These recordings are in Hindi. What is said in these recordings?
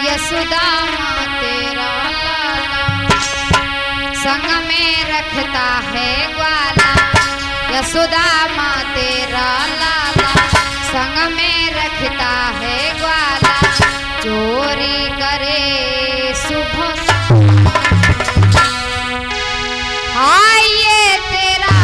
यशोदामा तेरा लाला संग में रखता है ग्वाला। यशोदामा तेरा लाला संग में रखता है ग्वाला। चोरी करे सुबह आइए तेरा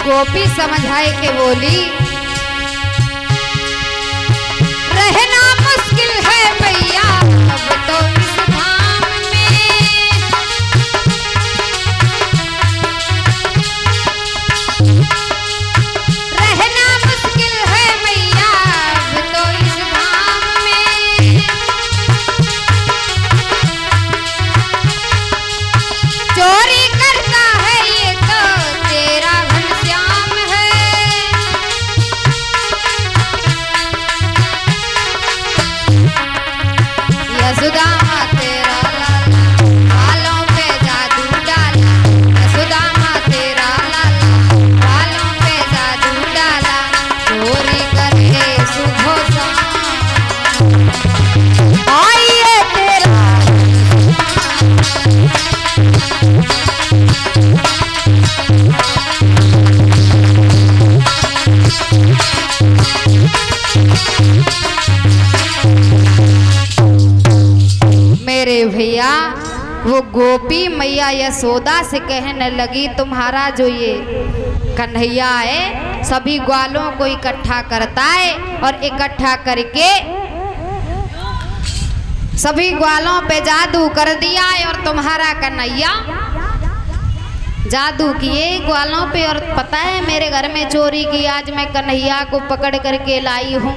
गोपी समझाए के बोली, रहना मुश्किल है भैया अब तो इस धाम में। रहना मुश्किल है भैया अब तो इस धाम में। चोरी करता है ये तो तेरा यशोदामा तेरा लाला बालों पे जादू डाला। यशोदामा तेरा लाला बालों पे जादू डाला। चोरी करके सुबह शाम आइए तेरा मेरे भैया। वो गोपी मैया यशोदा से कहने लगी, तुम्हारा जो ये कन्हैया है सभी ग्वालों को इकट्ठा करता है और इकट्ठा करके सभी ग्वालों पे जादू कर दिया है। और तुम्हारा कन्हैया जादू किए ग्वालों पे। और पता है मेरे घर में चोरी की, आज मैं कन्हैया को पकड़ करके लाई हूँ।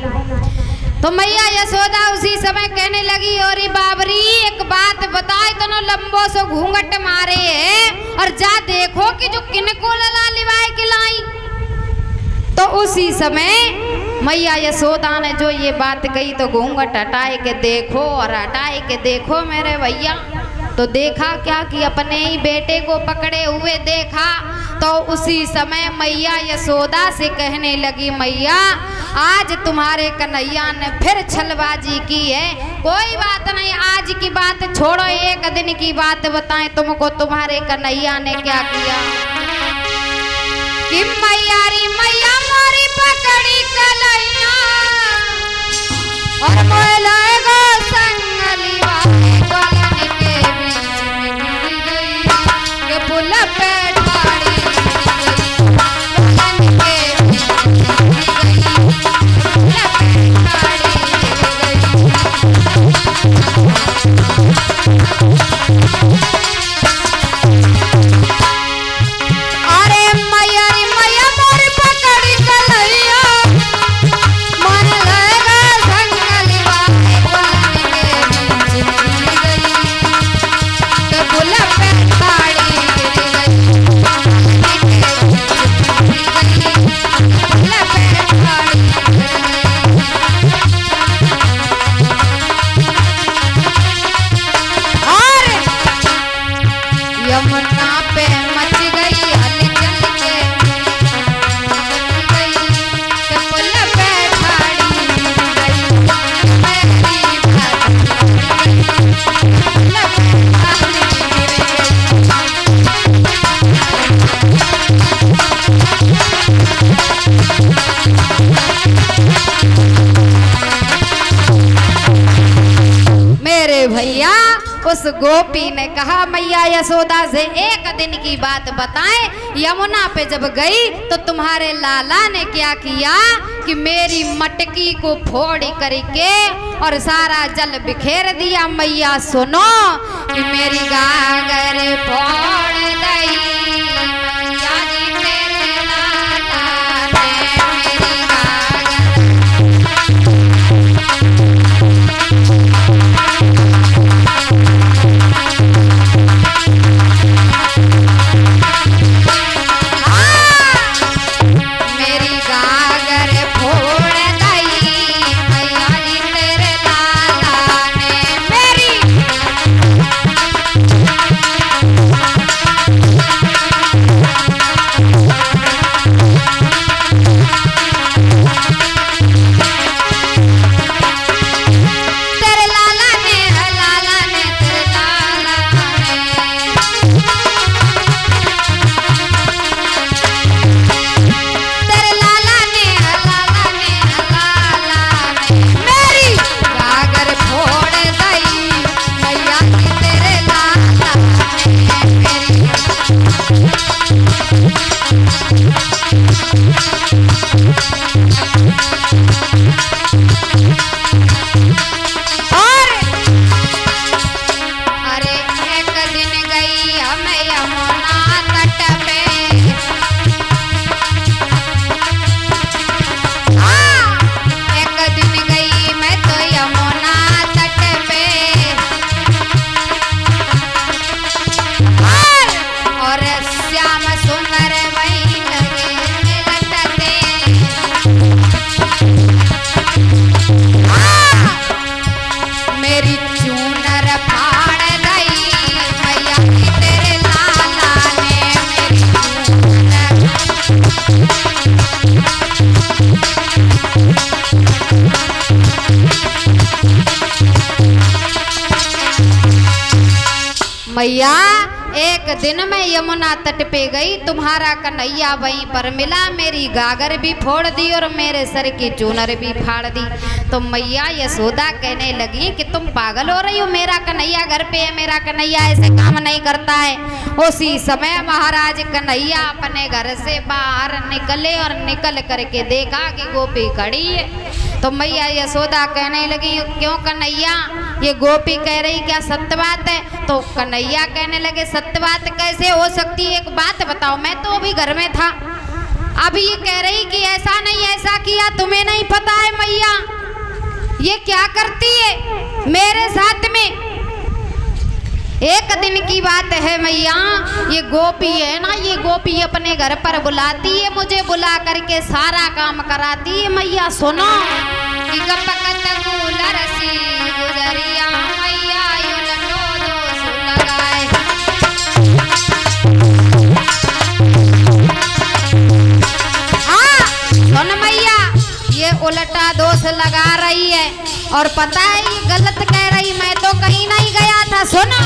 तो मैया यशोदा उसी समय कहने लगी, और बाबरी एक बात बताए तो लंबो सो घूंघट मारे है और जा देखो कि जो किनको लला लिवाए के लाई। तो उसी समय मैया यशोदा ने जो ये बात कही तो घूंघट हटाए के देखो और हटाए के देखो मेरे भैया। तो देखा क्या कि अपने ही बेटे को पकड़े हुए देखा। तो उसी समय मैया यशोदा से कहने लगी, मैया आज तुम्हारे कन्हैया ने फिर छलबाजी की है। कोई बात नहीं, आज की बात छोड़ो, एक दिन की बात बताएं तुमको तुम्हारे कन्हैया ने क्या किया। कि मैया री मैया मोरी पकड़ी कन्हैया और मोलाएगा संगलिवा गलन के बीच में गिर गई के पुल पे ठाड़ी गलन के बीच में गिर गई ठाड़ी अरे मैया रे मैया मोरी पकड़ी कन्हैया मन लगा संगलिवा गलन के बीच में गिर गई के पुल पे ठाड़ी गिर गई यमुना पे मच गई हलचल के पुल पे ठाड़ी गई मेरी मेरे भैया। उस गोपी ने कहा, मैया यशोदा से एक दिन की बात बताएं। यमुना पे जब गई तो तुम्हारे लाला ने क्या किया कि मेरी मटकी को फोड़ करके और सारा जल बिखेर दिया। मैया सुनो कि मेरी गागर फोड़ दई मैया जी मेरे लाला ने मेरी गागर मैया एक दिन मैं यमुना तट पे गई, तुम्हारा कन्हैया वहीं पर मिला, मेरी गागर भी फोड़ दी और मेरे सर की चूनर भी फाड़ दी। तो मैया यशोदा कहने लगी कि तुम पागल हो रही हो, मेरा कन्हैया घर पे है, मेरा कन्हैया ऐसे काम नहीं करता है। उसी समय महाराज कन्हैया अपने घर से बाहर निकले और निकल करके देखा कि गोपी खड़ी है। तो मैया यशोदा कहने लगी क्यों कन्हैया, ये गोपी कह रही क्या सत्य बात है? तो कन्हैया कहने लगे सत्य बात कैसे हो सकती है, एक बात बताओ, मैं तो अभी घर में था। अभी ये कह रही कि ऐसा नहीं ऐसा किया, तुम्हें नहीं पता है मैया ये क्या करती है मेरे साथ में। एक दिन की बात है मैया, ये गोपी है ना, ये गोपी अपने घर पर बुलाती है, मुझे बुला करके सारा काम कराती है। मैया सुनो कि गपकत गुलरसी गुजरिया मैया उलटो दोष लगाए। हाँ सुन मैया, ये उल्टा दोष लगा रही है और पता है ये गलत कह रही, मैं तो कहीं नहीं गया था। सुनो